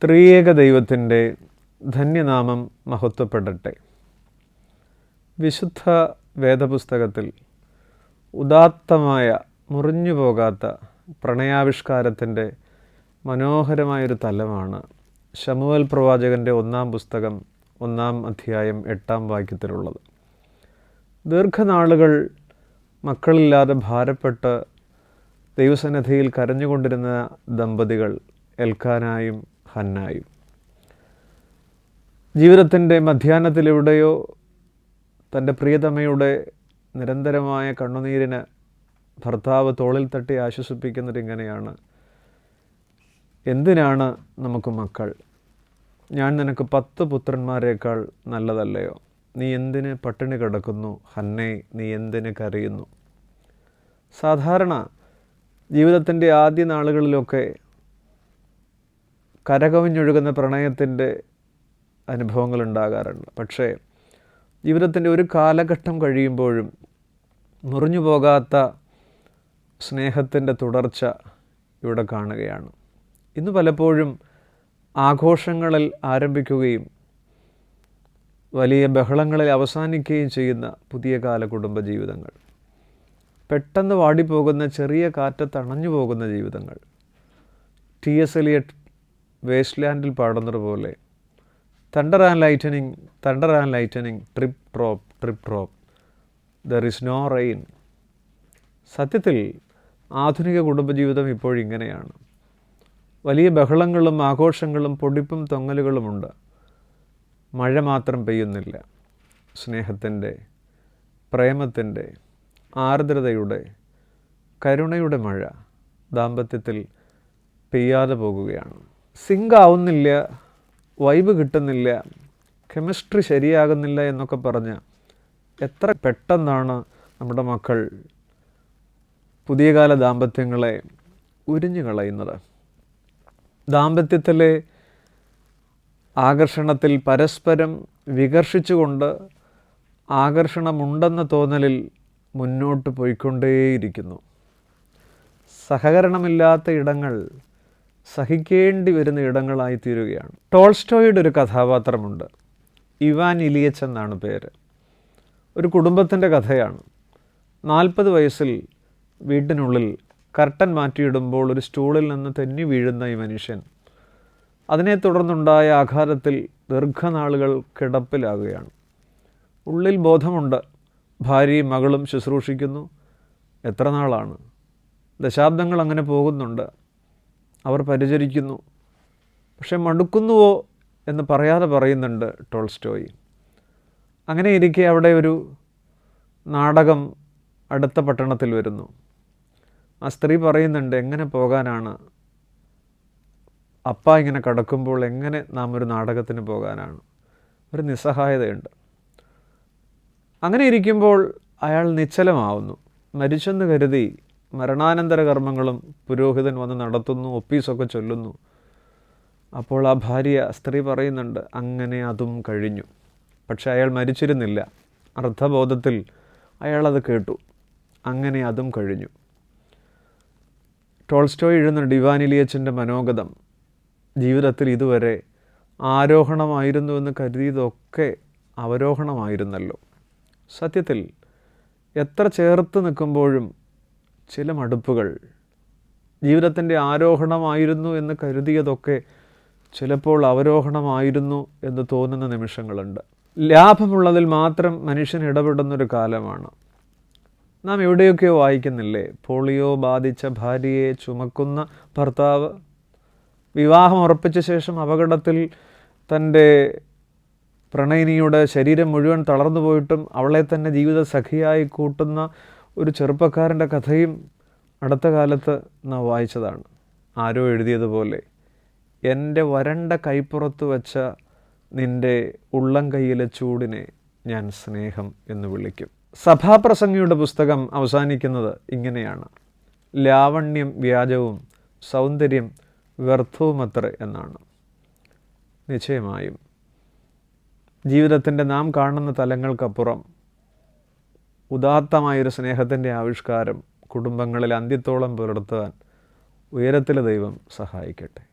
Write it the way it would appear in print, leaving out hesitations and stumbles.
ത്രിയേക ദൈവത്തിൻ്റെ ധന്യനാമം മഹത്വപ്പെടട്ടെ. വിശുദ്ധ വേദപുസ്തകത്തിൽ ഉദാത്തമായ മുറിഞ്ഞു പോകാത്ത പ്രണയാവിഷ്കാരത്തിൻ്റെ മനോഹരമായൊരു തലമാണ് ശമൂവേൽ പ്രവാചകൻ്റെ 1-ാം പുസ്തകം 1-ാം അധ്യായം 8-ാം വാക്യത്തിലുള്ളത്. ദീർഘനാളുകൾ മക്കളില്ലാതെ ഭാരപ്പെട്ട് ദൈവസന്നിധിയിൽ കരഞ്ഞുകൊണ്ടിരുന്ന ദമ്പതികൾ എൽക്കാനായും ഹന്നായും. ജീവിതത്തിൻ്റെ മധ്യാഹ്നത്തിലെവിടെയോ തൻ്റെ പ്രിയതമയുടെ നിരന്തരമായ കണ്ണുനീരിന് ഭർത്താവ് തോളിൽ തട്ടി ആശ്വസിപ്പിക്കുന്നത് ഇങ്ങനെയാണ്: എന്തിനാണ് നമുക്ക് മക്കൾ? ഞാൻ നിനക്ക് 10 പുത്രന്മാരേക്കാൾ നല്ലതല്ലയോ? നീ എന്തിന് പട്ടിണി കിടക്കുന്നു? ഹന്നേ, നീ എന്തിന് കരയുന്നു? സാധാരണ ജീവിതത്തിൻ്റെ ആദ്യ നാളുകളിലൊക്കെ കരകവിഞ്ഞൊഴുകുന്ന പ്രണയത്തിൻ്റെ അനുഭവങ്ങൾ ഉണ്ടാകാറുണ്ട്. പക്ഷേ ജീവിതത്തിൻ്റെ ഒരു കാലഘട്ടം കഴിയുമ്പോഴും മുറിഞ്ഞു പോകാത്ത സ്നേഹത്തിൻ്റെ തുടർച്ച ഇവിടെ കാണുകയാണ്. ഇന്ന് പലപ്പോഴും ആഘോഷങ്ങളിൽ ആരംഭിക്കുകയും വലിയ ബഹളങ്ങളിൽ അവസാനിക്കുകയും ചെയ്യുന്ന പുതിയ കാല കുടുംബജീവിതങ്ങൾ, പെട്ടെന്ന് വാടിപ്പോകുന്ന ചെറിയ കാറ്റത്ത് അണഞ്ഞു പോകുന്ന ജീവിതങ്ങൾ. T.S. എലിയട്ട് വേസ്റ്റ്ലാൻഡിൽ പാടുന്നത് പോലെ thunder and lightning drip drop there is no rain. സത്യത്തിൽ ആധുനിക കുടുംബജീവിതം ഇപ്പോഴിങ്ങനെയാണ്. വലിയ ബഹളങ്ങളും ആഘോഷങ്ങളും പൊടിപ്പും തൊങ്ങലുകളുമുണ്ട്. മഴ മാത്രം പെയ്യുന്നില്ല. സ്നേഹത്തിൻ്റെ, പ്രേമത്തിൻ്റെ, ആർദ്രതയുടെ, കരുണയുടെ മഴ ദാമ്പത്യത്തിൽ പെയ്യാതെ പോകുകയാണ്. സിങ്ക് ആവുന്നില്ല, വൈബ് കിട്ടുന്നില്ല, കെമിസ്ട്രി ശരിയാകുന്നില്ല എന്നൊക്കെ പറഞ്ഞ് എത്ര പെട്ടെന്നാണ് നമ്മുടെ മക്കൾ പുതിയ കാല ദാമ്പത്യങ്ങളെ ഉരിഞ്ഞു കളയുന്നത്. ദാമ്പത്യത്തിലെ ആകർഷണത്തിൽ പരസ്പരം വികർഷിച്ചുകൊണ്ട് ആകർഷണമുണ്ടെന്ന തോന്നലിൽ മുന്നോട്ട് പോയിക്കൊണ്ടേയിരിക്കുന്നു. സഹകരണമില്ലാത്ത ഇടങ്ങൾ സഹിക്കേണ്ടി വരുന്ന ഇടങ്ങളായിത്തീരുകയാണ്. ടോൾസ്റ്റോയുടെ ഒരു കഥാപാത്രമുണ്ട്. ഇവാൻ ഇലിയച്ച് എന്നാണ് പേര്. ഒരു കുടുംബത്തിൻ്റെ കഥയാണ്. 40 വയസ്സിൽ വീട്ടിനുള്ളിൽ കർട്ടൻ മാറ്റിയിടുമ്പോൾ ഒരു സ്റ്റൂളിൽ നിന്ന് തെന്നി വീഴുന്ന ഈ മനുഷ്യൻ അതിനെ തുടർന്നുണ്ടായ ആഘാതത്തിൽ ദീർഘനാളുകൾ കിടപ്പിലാകുകയാണ്. ഉള്ളിൽ ബോധമുണ്ട്, ഭാര്യയും മകളും ശുശ്രൂഷിക്കുന്നു. എത്ര നാളാണ്? ദശാബ്ദങ്ങൾ അങ്ങനെ പോകുന്നുണ്ട്. അവർ പരിചരിക്കുന്നു. പക്ഷെ മടുക്കുന്നുവോ എന്ന് പറയാതെ പറയുന്നുണ്ട് ടോൾസ്റ്റോയി. അങ്ങനെ ഇരിക്കെ അവിടെ ഒരു നാടകം അടുത്ത പട്ടണത്തിൽ വരുന്നു. ആ സ്ത്രീ പറയുന്നുണ്ട്, എങ്ങനെ പോകാനാണ്? അപ്പ ഇങ്ങനെ കിടക്കുമ്പോൾ എങ്ങനെ നാം ഒരു നാടകത്തിന് പോകാനാണ്? ഒരു നിസ്സഹായതയുണ്ട്. അങ്ങനെ ഇരിക്കുമ്പോൾ അയാൾ നിശ്ചലമാവുന്നു. മരിച്ചെന്ന് കരുതി മരണാനന്തര കർമ്മങ്ങളും പുരോഹിതൻ വന്ന് നടത്തുന്നു, ഒപ്പീസൊക്കെ ചൊല്ലുന്നു. അപ്പോൾ ആ സ്ത്രീ പറയുന്നുണ്ട്, അങ്ങനെ അതും കഴിഞ്ഞു. പക്ഷെ അയാൾ മരിച്ചിരുന്നില്ല. അർത്ഥബോധത്തിൽ അയാളത് കേട്ടു. അങ്ങനെ അതും കഴിഞ്ഞു. ടോൾസ്റ്റോയ് എഴുതുന്ന ഇവാൻ ഇലിയച്ചിൻ്റെ മനോഗതം, ജീവിതത്തിൽ ഇതുവരെ ആരോഹണമായിരുന്നുവെന്ന് കരുതിയതൊക്കെ അവരോഹണമായിരുന്നല്ലോ. സത്യത്തിൽ എത്ര ചേർത്ത് നിൽക്കുമ്പോഴും ചില മടുപ്പുകൾ, ജീവിതത്തിൻ്റെ ആരോഹണമായിരുന്നു എന്ന് കരുതിയതൊക്കെ ചിലപ്പോൾ അവരോഹണമായിരുന്നു എന്ന് തോന്നുന്ന നിമിഷങ്ങളുണ്ട്. ലാഭമുള്ളതിൽ മാത്രം മനുഷ്യൻ ഇടപെടുന്നൊരു കാലമാണ്. നാം എവിടെയൊക്കെയോ വായിക്കുന്നില്ലേ, പോളിയോ ബാധിച്ച ഭാര്യയെ ചുമക്കുന്ന ഭർത്താവ്, വിവാഹം ഉറപ്പിച്ച ശേഷം അപകടത്തിൽ തൻ്റെ പ്രണയിനിയുടെ ശരീരം മുഴുവൻ തളർന്നു പോയിട്ടും അവളെ തന്നെ ജീവിത സഖിയായി കൂട്ടുന്ന ഒരു ചെറുപ്പക്കാരൻ്റെ കഥയും അടുത്ത കാലത്ത് നാം വായിച്ചതാണ്. ആരോ എഴുതിയതുപോലെ, എൻ്റെ വരണ്ട കൈപ്പുറത്ത് വച്ച നിൻ്റെ ഉള്ളം കൈയിലെ ചൂടിനെ ഞാൻ സ്നേഹം എന്ന് വിളിക്കും. സഭാപ്രസംഗിയുടെ പുസ്തകം അവസാനിക്കുന്നത് ഇങ്ങനെയാണ്: ലാവണ്യം വ്യാജവും സൗന്ദര്യം വ്യർത്ഥവുമത്രേ എന്നാണ്. നിശ്ചയമായും ജീവിതത്തിൻ്റെ നാം കാണുന്ന തലങ്ങൾക്കപ്പുറം ഉദാത്തമായൊരു സ്നേഹത്തിൻ്റെ ആവിഷ്കാരം കുടുംബങ്ങളിൽ അന്ത്യത്തോളം പുലർത്താൻ ഉയരത്തിലെ ദൈവം സഹായിക്കട്ടെ.